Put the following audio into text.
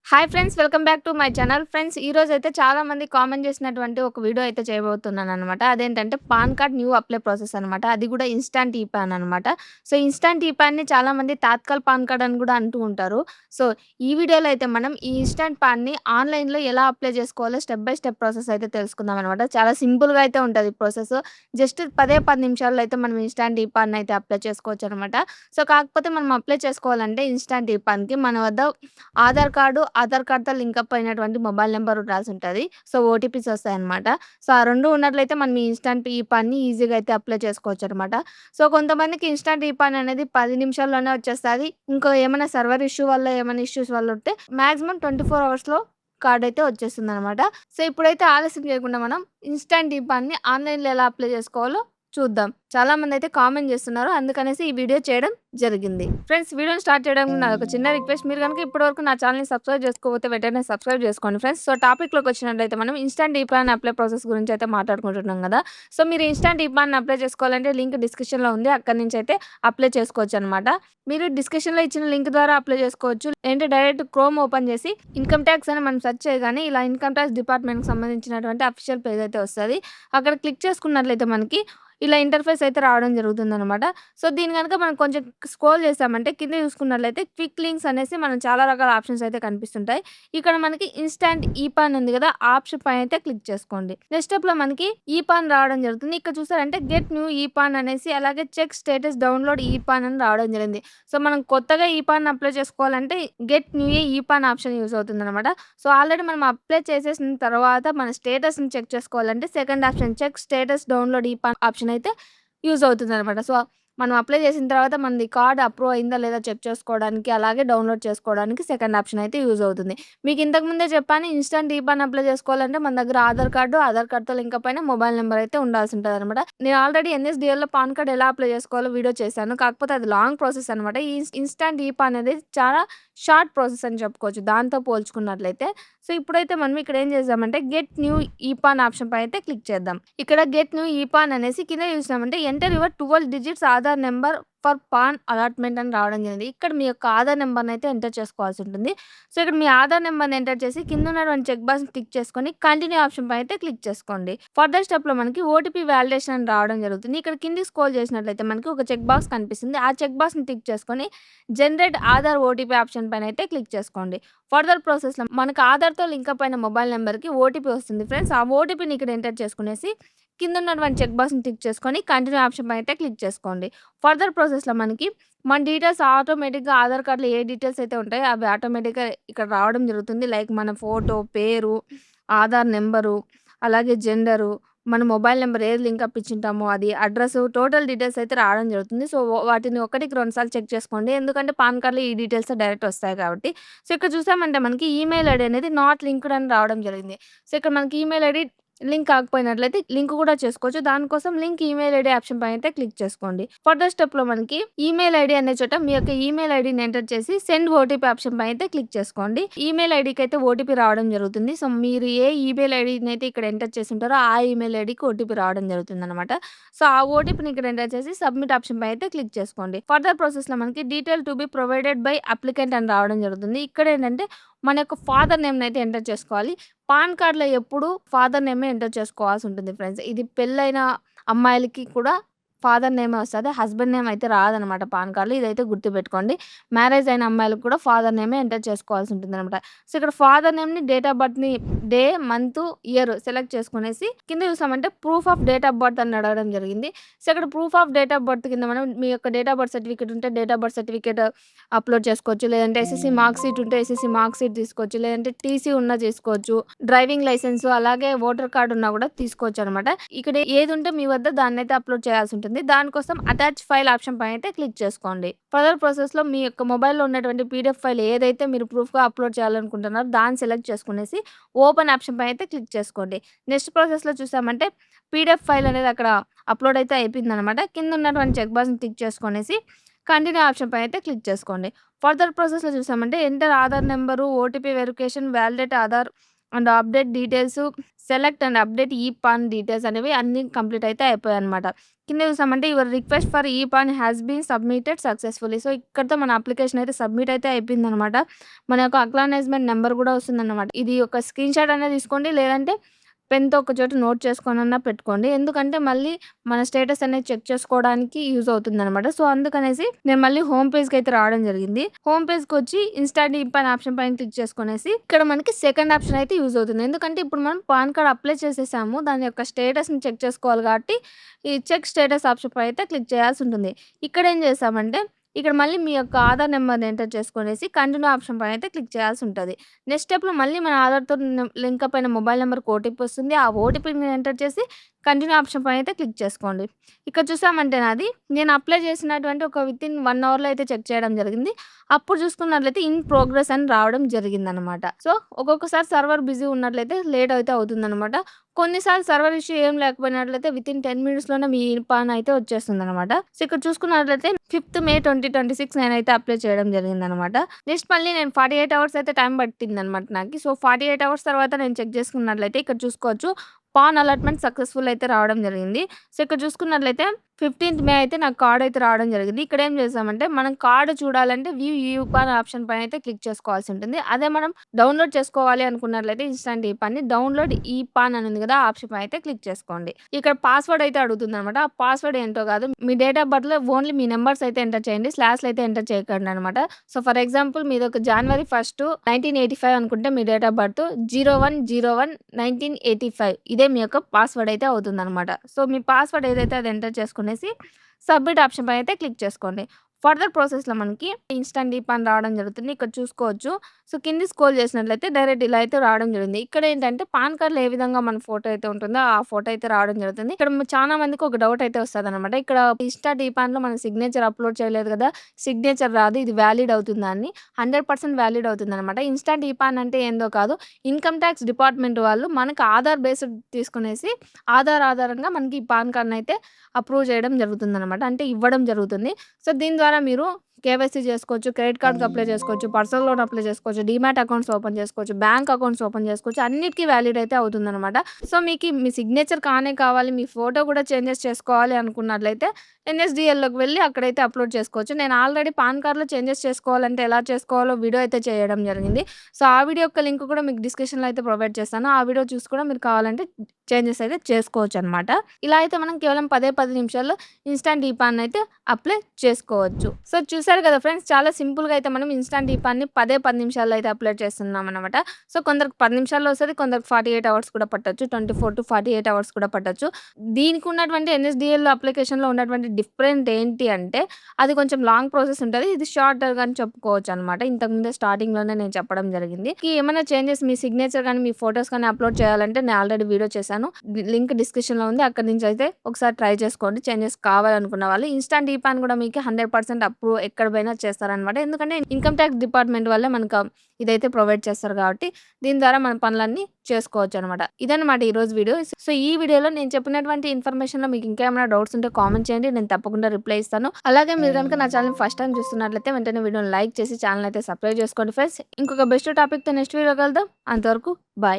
Hi friends, welcome back to my channel. Friends, ఈరోజైతే చాలామంది comment చేసినటువంటి ఒక వీడియో అయితే చేయబోతున్నాననమాట. అదేంటంటే pan card new apply process అనమాట. అది కూడా ఇన్‌స్టాంట్ ఈ-పాన్ అనమాట. సో, ఇన్‌స్టాంట్ ఈ-పాన్‌ని చాలామంది తాత్కాల్ పాన్ కార్డ్ అని కూడా అంటూ ఉంటారు. సో, ఈ వీడియోలో అయితే మనం ఈ ఇన్‌స్టాంట్ పాన్‌ని ఆన్‌లైన్‌లో ఎలా అప్లై చేసుకోవాలో స్టెప్ బై స్టెప్ ప్రాసెస్ అయితే తెలుసుకుందాం అనమాట. చాలా సింపుల్‌గా అయితే ఉంటది ప్రాసెస్. జస్ట్ 10 నిమిషాల్లో అయితే మనం ఇన్‌స్టాంట్ ఈ-పాన్ అయితే అప్లై చేసుకోవచ్చనమాట. సో, కాకపోతే మనం అప్లై చేసుకోవాలంటే ఇన్‌స్టాంట్ ఈ-పాన్‌కి మన వద్ద ఆధార్ కార్డ్‌తో లింకప్ అయినటువంటి మొబైల్ నంబర్ ఉండాల్సుంటది. సో, ఓటీపీస్ వస్తాయన్నమాట. సో, ఆ 2 ఉన్నట్లయితే మనం ఈ ఇన్‌స్టాంట్ ఈ-పాన్‌ని ఈజీగా అయితే అప్లై చేసుకోవచ్చనమాట. సో, కొంతమందికి ఇన్‌స్టాంట్ ఈ-పాన్ అనేది 10 నిమిషాల్లోనే వచ్చేస్తది. ఇంకో ఏమైనా సర్వర్ ఇష్యూ వల్ల ఏమైనా ఇష్యూస్ వల్ల ఉంటే మాక్సిమం 24 అవర్స్‌లో కార్డ్ అయితే వచ్చేస్తుందనమాట. సో, ఇప్పుడైతే ఆలస్యం చేయకుండా మనం ఇన్‌స్టాంట్ ఈ-పాన్‌ని ఆన్‌లైన్‌లో ఎలా అప్లై చేసుకోవాలో చూద్దాం. చాలామందయితే కామెంట్ చేస్తున్నారు. అందుకనేసి ఈ వీడియో చేయడం జరిగింది. ఫ్రెండ్స్, వీడియోని స్టార్ట్ చేయడానికి ముందు నాదొక చిన్న రిక్వెస్ట్. మీరు గనుక ఇప్పటివరకు నా ఛానెల్‌ని సబ్స్క్రైబ్ చేసుకోకపోతే వెంటనే సబ్స్క్రైబ్ చేసుకోండి ఫ్రెండ్స్. సో, టాపిక్‌లోకొచ్చినట్లయితే మనం ఇన్‌స్టాంట్ ఈ-పాన్ అప్లై ప్రాసెస్ గురించి అయితే మాట్లాడుకుంటున్నాం గదా! సో, మీరు ఇన్‌స్టాంట్ ఈ-పాన్ అప్లై చేసుకోవాలంటే లింక్ డిస్క్రిప్షన్‌లో ఉంది. అక్కడి నుంచయితే అప్లై చేసుకోవచ్చనమాట. మీరు డిస్క్రిప్షన్‌లో ఇచ్చిన లింక్ ద్వారా అప్లై చేసుకోవచ్చు. లేదంటే డైరెక్ట్ క్రోమ్ ఓపెన్ చేసి ఇన్‌కమ్ టాక్స్ అని మనం సెర్చ్ చేయగానే ఇలా ఇన్‌కమ్ టాక్స్ డిపార్ట్‌మెంట్‌కి సంబంధించినటువంటి అఫీషియల్ పేజ్ అయితే వస్తది. అక్కడ క్లిక్ చేసుకున్నట్లయితే మనకి ఇలా ఇంటర్ఫేస్ అయితే రావడం జరుగుతుందనమాట. సో, దీన్ని గనుక మనం కొంచెం స్క్రోల్ చేసామంటే కింద చూసుకున్నట్లయితే క్విక్ లింక్స్ అనేసి మనకు చాలా రకాల ఆప్షన్స్ అయితే కనిపిస్తుంటాయి. ఇక్కడ మనకి ఇన్‌స్టాంట్ ఈ-పాన్ ఉంది గదా! ఆ ఆప్షన్ పైన అయితే క్లిక్ చేసుకోండి. నెక్స్ట్ స్టెప్‌లో మనకి ఈ-పాన్ రావడం జరుగుతుంది. ఇక్కడ చూసారంటే గెట్ న్యూ ఈ-పాన్ అనేసి అలాగే చెక్ స్టేటస్ డౌన్‌లోడ్ ఈ-పాన్ అని రావడం జరిగింది. సో, మనం కొత్తగా ఈ-పాన్ అప్లై చేసుకోవాలంటే get new e PAN option use అవుతుందనమాట. సో, ఆల్రెడీ మనం అప్లై చేసేసిన తర్వాత మన స్టేటస్‌ని చెక్ చేసుకోవాలంటే second option check status download e PAN option అయితే యూజ్ అవుతుందనమాట. సో, మనం అప్లై చేసిన తర్వాత మనది కార్డ్ అప్రూవ్ అయిందా లేదా చెక్ చేసుకోవడానికి, అలాగే డౌన్‌లోడ్ చేసుకోవడానికి సెకండ్ ఆప్షన్ అయితే యూజ్ అవుతుంది. మీకు ఇంతకు ముందే చెప్పాను, ఇన్‌స్టాంట్ ఈ-పాన్ అప్లై చేసుకోవాలంటే మన దగ్గర ఆధార్ కార్డ్‌తో లింకప్ అయిన మొబైల్ నంబర్ అయితే ఉండాల్సి ఉంటదనమాట. నేను ఆల్రెడీ ఎన్ఎస్‌డీఎల్‌లో పాన్ కార్డ్ ఎలా అప్లై చేసుకోవాలో వీడియో చేశాను. కాకపోతే అది లాంగ్ ప్రాసెస్ అనమాట. ఈ ఇన్‌స్టాంట్ ఈ-పాన్ అనేది చాలా షార్ట్ ప్రాసెస్ అని చెప్పుకోవచ్చు దాంతో పోల్చుకున్నట్లయితే. సో, ఇప్పుడైతే మనం ఇక్కడ ఏం చేద్దామంటే గెట్ న్యూ ఈ-పాన్ ఆప్షన్ పై అయితే క్లిక్ చేద్దాం. ఇక్కడ గెట్ న్యూ ఈ-పాన్ అనేసి కింద చూసినామంటే enter your 12 digits Aadhaar number for PAN allotment అని రావడం జరిగింది. ఇక్కడ మీ యొక్క ఆధార్ నంబర్‌ని అయితే ఎంటర్ చేసుకోవాల్సి ఉంటుంది. సో, ఇక్కడ మీ ఆధార్ నంబర్‌ని ఎంటర్ చేసి కింద ఉన్నటువంటి చెక్ బాక్స్‌ని టిక్ చేసుకొని కంటిన్యూ ఆప్షన్ పై అయితే క్లిక్ చేసుకోండి. ఫర్దర్ స్టెప్‌లో మనకి ఓటీపీ వాలిడేషన్ అని రావడం జరుగుతుంది. ఇక్కడ కిందకి స్క్రోల్ చేసినట్లయితే మనకి ఒక చెక్ బాక్స్ కనిపిస్తుంది. ఆ చెక్ బాక్స్‌ని టిక్ చేసుకొని జనరేట్ ఆధార్ ఓటీపీ ఆప్షన్ పైన అయితే క్లిక్ చేసుకోండి. ఫర్దర్ ప్రాసెస్‌లో మనకు ఆధార్‌తో లింకప్ అయిన మొబైల్ నంబర్‌కి ఓటీపీ వస్తుంది ఫ్రెండ్స్. ఆ ఓటీపీని ఇక్కడ ఎంటర్ చేసుకునేసి కింద ఉన్నటువంటి చెక్ బాక్స్‌ని టిక్ చేసుకొని కంటిన్యూ ఆప్షన్ పైన అయితే క్లిక్ చేసుకోండి. ఫర్దర్ ప్రాసెస్‌లో మనకి మన డీటెయిల్స్ ఆటోమేటిక్‌గా ఆధార్ కార్డ్‌లో ఏ డీటెయిల్స్ అయితే ఉంటాయో అవి ఆటోమేటిక్‌గా ఇక్కడ రావడం జరుగుతుంది. లైక్ మన ఫోటో, పేరు, ఆధార్ నంబరు, అలాగే జెండరు, మన మొబైల్ నంబర్ ఏది లింకప్ ఇచ్చింటామో అది, అడ్రెస్సు, టోటల్ డీటెయిల్స్ అయితే రావడం జరుగుతుంది. సో, వాటిని ఒకటికి 2 సార్లు చెక్ చేసుకోండి. ఎందుకంటే పాన్ కార్డ్‌లో ఈ డీటెయిల్సే డైరెక్ట్ వస్తాయి కాబట్టి. సో, ఇక్కడ చూసామంటే మనకి ఈమెయిల్ ఐడీ అనేది నాట్ లింక్డ్ అని రావడం జరిగింది. సో, ఇక్కడ మనకి ఈమెయిల్ ఐడీ లింక్ కాకపోయినట్లయితే లింక్ కూడా చేసుకోవచ్చు. దానికోసం లింక్ ఈమెయిల్ ఐడీ ఆప్షన్ పైన అయితే క్లిక్ చేసుకోండి. ఫర్దర్ స్టెప్‌లో మనకి ఈమెయిల్ ఐడీ అనే చోట మీ యొక్క ఈమెయిల్ ఐడీని ఎంటర్ చేసి సెండ్ ఓటీపీ ఆప్షన్ పైన అయితే క్లిక్ చేసుకోండి. ఈమెయిల్ ఐడీకి అయితే ఓటీపీ రావడం జరుగుతుంది. సో, మీరు ఏ ఈమెయిల్ ఐడీని అయితే ఇక్కడ ఎంటర్ చేసుంటారో ఆ ఈమెయిల్ ఐడీకి ఓటీపీ రావడం జరుగుతుందనమాట. సో, ఆ ఓటీపీని ఇక్కడ ఎంటర్ చేసి సబ్మిట్ ఆప్షన్ పై అయితే క్లిక్ చేసుకోండి. ఫర్దర్ ప్రాసెస్‌లో మనకి detail to be provided by applicant అని రావడం జరుగుతుంది. ఇక్కడేంటంటే మన యొక్క ఫాదర్ నేమ్‌ని అయితే ఎంటర్ చేసుకోవాలి. పాన్ కార్డ్‌లో ఎప్పుడు ఫాదర్ నేమే ఎంటర్ చేసుకోవాల్సి ఉంటుంది ఫ్రెండ్స్. ఇది పెళ్ళైన అమ్మాయిలకి కూడా ఫాదర్ నేమే వస్తది. హస్బెండ్ నేమ్ అయితే రాదనమాట పాన్ కార్డ్‌లో. ఇదైతే గుర్తుపెట్టుకోండి. మ్యారేజ్ అయిన అమ్మాయిలకు కూడా ఫాదర్ నేమే ఎంటర్ చేసుకోవాల్సి ఉంటుందనమాట. సో, ఇక్కడ ఫాదర్ నేమ్‌ని, డేట్ ఆఫ్ బర్త్‌ని డే, మంత్, ఇయర్ సెలెక్ట్ చేసుకునేసి కింద చూసామంటే proof of date of birth అని అడగడం జరిగింది. సో, ఇక్కడ proof of date of birth కింద మనం మీ యొక్క డేట్ ఆఫ్ బర్త్ సర్టిఫికేట్ ఉంటే date of birth certificate upload చేసుకోవచ్చు. లేదంటే ఎస్ఎస్‌సీ మార్క్ షీట్ ఉంటే ఎస్ఎస్‌సీ మార్క్ షీట్ తీసుకోవచ్చు. లేదంటే టీసీ ఉన్నా తీసుకోవచ్చు. డ్రైవింగ్ లైసెన్స్ అలాగే ఓటర్ కార్డ్ ఉన్నా కూడా తీసుకోవచ్చనమాట. ఇక్కడ ఏదుంటే మీ వద్ద దాన్నైతే అప్‌లోడ్ చేయాల్సి ఉంటుంది. దానికోసం అటాచ్ ఫైల్ ఆప్షన్ పైన అయితే క్లిక్ చేసుకోండి. ఫర్దర్ ప్రాసెస్‌లో మీ యొక్క మొబైల్‌లో ఉన్నటువంటి పీడీఎఫ్ ఫైల్ ఏదైతే మీరు ప్రూఫ్‌గా అప్‌లోడ్ చేయాలనుకుంటున్నారో దాన్ని సెలెక్ట్ చేసుకునేసి ఓపెన్ ఆప్షన్ పైన అయితే క్లిక్ చేసుకోండి. నెక్స్ట్ ప్రాసెస్‌లో చూసామంటే పీడీఎఫ్ ఫైల్ అనేది అక్కడ అప్‌లోడ్ అయితే అయిపోయిందనమాట. కింద ఉన్నటువంటి చెక్ బాక్స్‌ని టిక్ చేసుకొనేసి కంటిన్యూ ఆప్షన్ పైన అయితే క్లిక్ చేసుకోండి. ఫర్దర్ ప్రాసెస్‌లో చూసామంటే enter Aadhaar number, OTP verification, validate Aadhaar and update details, select and update e PAN details అనేవి అన్నీ కంప్లీట్ అయితే అయిపోయాయన్నమాట. కింద చూసామంటే your request for e PAN has been submitted successfully. So, ఇక్కడితో మన అప్లికేషన్ అయితే సబ్మిట్ అయితే అయిపోయిందనమాట. మన యొక్క అక్నాలెడ్జ్‌మెంట్ నంబర్ కూడా వస్తుందన్నమాట. ఇది ఒక స్క్రీన్‌షాట్ అనేది తీసుకోండి. లేదంటే పెన్‌తో ఒక చోట నోట్ చేసుకొనన్నా పెట్టుకోండి. ఎందుకంటే మళ్ళీ మన స్టేటస్ అనేది చెక్ చేసుకోవడానికి యూజ్ అవుతుందనమాట. సో, అందుకనేసి నేను మళ్ళీ హోమ్ పేజ్‌కైతే రావడం జరిగింది. హోమ్ పేజ్‌కొచ్చి ఇన్‌స్టాంట్ ఈపాన్ ఆప్షన్ పైన క్లిక్ చేసుకొనేసి ఇక్కడ మనకి సెకండ్ ఆప్షన్ అయితే యూజ్ అవుతుంది. ఎందుకంటే ఇప్పుడు మనం పాన్ కార్డ్ అప్లై చేసేసాము. దాని యొక్క స్టేటస్‌ని చెక్ చేసుకోవాలి కాబట్టి ఈ చెక్ స్టేటస్ ఆప్షన్ పై అయితే క్లిక్ చేయాల్సుంటుంది. ఇక్కడేం చేసామంటే ఇక్కడ మళ్ళీ మీ యొక్క ఆధార్ నంబర్‌ని ఎంటర్ చేసుకొనేసి కంటిన్యూ ఆప్షన్ పైన అయితే క్లిక్ చేయాల్సుంటది. నెక్స్ట్ స్టెప్‌లో మళ్ళీ మన ఆధార్‌తో లింకప్ అయిన మొబైల్ నంబర్‌కి ఓటీపీ వస్తుంది. ఆ ఓటీపీని ఎంటర్ చేసి కంటిన్యూ ఆప్షన్ పైన అయితే క్లిక్ చేసుకోండి. ఇక్కడ చూసామంటే నేను అప్లై చేసినటువంటి ఒక వితిన్ 1 అవర్‌లో అయితే చెక్ చేయడం జరిగింది. అప్పుడు చూసుకున్నట్లయితే ఇన్ ప్రోగ్రెస్ అని రావడం జరిగిందనమాట. సో, ఒక్కొక్కసారి సర్వర్ బిజీ ఉన్నట్లయితే లేట్ అయితే అవుతుందనమాట. కొన్నిసార్లు సర్వర్ ఇష్యూ ఏం లేకపోయినట్లయితే వితిన్ 10 మినిట్స్‌లోనే మీ పాన్ అయితే వచ్చేస్తుందనమాట. సో, ఇక్కడ చూసుకున్నట్లయితే 5థ్ మే 2026 నేనైతే అప్లై చేయడం జరిగిందనమాట. నెక్స్ట్ మళ్ళీ నేను 48 అవర్స్ అయితే టైం పట్టిందనమాట నాకి. సో, 48 అవర్స్ తర్వాత నేను చెక్ చేసుకున్నట్లయితే ఇక్కడ చూసుకోవచ్చు. పాన్ అలాట్‌మెంట్ సక్సెస్‌ఫుల్ అయితే రావడం జరిగింది. సో, ఇక్కడ చూసుకున్నట్లయితే 15థ్ మే అయితే నాకు కార్డ్ అయితే రావడం జరిగింది. ఇక్కడేం చేసామంటే మనం కార్డ్ చూడాలంటే వ్యూ ఈపాన్ ఆప్షన్ పైన అయితే క్లిక్ చేసుకోవాల్సి ఉంటుంది. అదే మనం డౌన్‌లోడ్ చేసుకోవాలి అనుకున్నట్లయితే ఇన్‌స్టాంట్ ఈపాన్‌ని డౌన్‌లోడ్ ఈపాన్ అని ఉంది కదా! ఆ ఆప్షన్ పైన అయితే క్లిక్ చేసుకోండి. ఇక్కడ పాస్వర్డ్ అయితే అడుగుతుందనమాట. ఆ పాస్వర్డ్ ఏంటో కాదు. మీ డేట్ ఆఫ్ బర్త్‌లో ఓన్లీ మీ నంబర్స్ అయితే ఎంటర్ చేయండి. స్లాష్‌లు అయితే ఎంటర్ చేయకండి అనమాట. సో, ఫర్ ఎగ్జాంపుల్ మీదొక జనవరి 1, 1985 అనుకుంటే మీ డేట్ ఆఫ్ బర్త్ 01/01/1985 ఇదే మీ యొక్క పాస్వర్డ్ అయితే అవుతుందనమాట. సో, మీ పాస్వర్డ్ ఏదైతే అది ఎంటర్ చేసుకునేసి సబ్మిట్ ఆప్షన్ పైన అయితే క్లిక్ చేసుకోండి. ఫర్దర్ ప్రాసెస్‌లో మనకి ఇన్‌స్టాంట్ ఈపాన్ రావడం జరుగుతుంది. ఇక్కడ చూసుకోవచ్చు. సో, కింది స్క్రోల్ చేసినట్లయితే డైరెక్ట్ ఇలా అయితే రావడం జరిగింది. ఇక్కడేంటంటే పాన్ కార్డ్‌లో ఏ విధంగా మన ఫోటో అయితే ఉంటుందో ఆ ఫోటో అయితే రావడం జరుగుతుంది. ఇక్కడ చాలా మందికి ఒక డౌట్ అయితే వస్తదనమాట. ఇక్కడ ఇన్‌స్టాంట్ ఈపాన్‌లో మనం సిగ్నేచర్ అప్‌లోడ్ చేయలేదు కదా! సిగ్నేచర్ రాదు. ఇది వాలిడ్ అవుతుందా అని 100% వాలిడ్ అవుతుందనమాట. ఇన్‌స్టాంట్ ఈపాన్ అంటే ఏందో కాదు. ఇన్‌కమ్ టాక్స్ డిపార్ట్‌మెంట్ వాళ్ళు మనకు ఆధార్ బేస్డ్ తీసుకునేసి ఆధార్ ఆధారంగా మనకి ఈ పాన్ కార్డ్‌నయితే అప్రూవ్ చేయడం జరుగుతుందనమాట. అంటే ఇవ్వడం జరుగుతుంది. సో, దీని ద్వారా మీరు కేవైసీ చేసుకోవచ్చు. క్రెడిట్ కార్డ్‌కి అప్లై చేసుకోవచ్చు. పర్సనల్ లోన్ అప్లై చేసుకోవచ్చు. డీమ్యాట్ అకౌంట్స్ ఓపెన్ చేసుకోవచ్చు. బ్యాంక్ అకౌంట్స్ ఓపెన్ చేసుకోవచ్చు. అన్నిటికి వాలిడ్ అయితే అవుతుందనమాట. సో, మీకి మీ సిగ్నేచర్ కానే కావాలి. మీ ఫోటో కూడా చేంజెస్ చేసుకోవాలి అనుకున్నట్లయితే ఎన్ఎస్‌డీఎల్‌లోకి వెళ్లి అక్కడైతే అప్‌లోడ్ చేసుకోవచ్చు. నేను ఆల్రెడీ పాన్ కార్డ్‌లో చేంజెస్ చేసుకోవాలంటే ఎలా చేసుకోవాలో వీడియో అయితే చేయడం జరిగింది. సో, ఆ వీడియో యొక్క లింక్ కూడా మీకు డిస్క్రిప్షన్‌లో అయితే ప్రొవైడ్ చేస్తాను. ఆ వీడియో చూసి కూడా మీరు కావాలంటే చేంజెస్ అయితే చేసుకోవచ్చనమాట. ఇలా అయితే మనం కేవలం 10 నిమిషాల్లో ఇన్‌స్టాంట్ ఈపాన్ అయితే అప్లై చేసుకోవచ్చు. సో, చూసారు కదా ఫ్రెండ్స్, చాలా సింపుల్‌గా అయితే మనం ఇన్‌స్టాంట్ ఈపాన్‌ని 10 నిమిషాల్లో అయితే అప్లై చేస్తున్నామనమాట. సో, కొందరికి 10 నిమిషాల్లో వస్తది. కొందరికి 48 అవర్స్ కూడా పట్టొచ్చు. 24-48 అవర్స్ కూడా పట్టొచ్చు. దీనికి ఉన్నటువంటి ఎన్ఎస్‌డీఎల్ అప్లికేషన్‌లో ఉన్నటువంటి డిఫరెంట్ ఏంటి అంటే అది కొంచెం లాంగ్ ప్రాసెస్ ఉంటది. ఇది షార్టర్‌గా అని చెప్పుకోవచ్చనమాట. ఇంతకుముందే స్టార్టింగ్‌లోనే నేను చెప్పడం జరిగింది. ఏమైనా చేంజెస్ మీ సిగ్నేచర్ గాని, మీ ఫోటోస్ కానీ అప్‌లోడ్ చేయాలంటే నేను ఆల్రెడీ వీడియో చేశాను. లింక్ డిస్క్రిప్షన్‌లో ఉంది. అక్కడి నుంచి అయితే ఒకసారి ట్రై చేసుకోండి. చేంజెస్ కావాలనుకున్న వాళ్ళు. ఇన్‌స్టాంట్ ఈపాన్ కూడా మీకు 100% అప్రూవ్ ఎక్కడ పోయినా చేస్తారనమాట. ఎందుకంటే ఇన్‌కమ్ టాక్స్ డిపార్ట్‌మెంట్ వాళ్ళే మనకు ఇదైతే ప్రొవైడ్ చేస్తారు కాబట్టి దీని ద్వారా మన పనులన్నీ చేసుకోవచ్చనమాట. ఇదనమాట ఈరోజు వీడియో. సో, ఈ వీడియోలో నేను చెప్పినటువంటి ఇన్ఫర్మేషన్‌లో మీకు ఇంకా ఏమైనా డౌట్స్ ఉంటే కామెంట్ చేయండి. నేను తప్పకుండా రిప్లై ఇస్తాను. అలాగే మీరు గనుక నా ఛానెల్‌ని ఫస్ట్ టైమ్ చూస్తున్నట్లయితే వెంటనే వీడియోని లైక్ చేసి ఛానెల్ అయితే సబ్స్క్రైబ్ చేసుకోండి ఫ్రెండ్స్. ఇంకొక బెస్ట్ టాపిక్‌తో నెక్స్ట్ వీడియో కలుద్దాం. అంతవరకు బాయ్.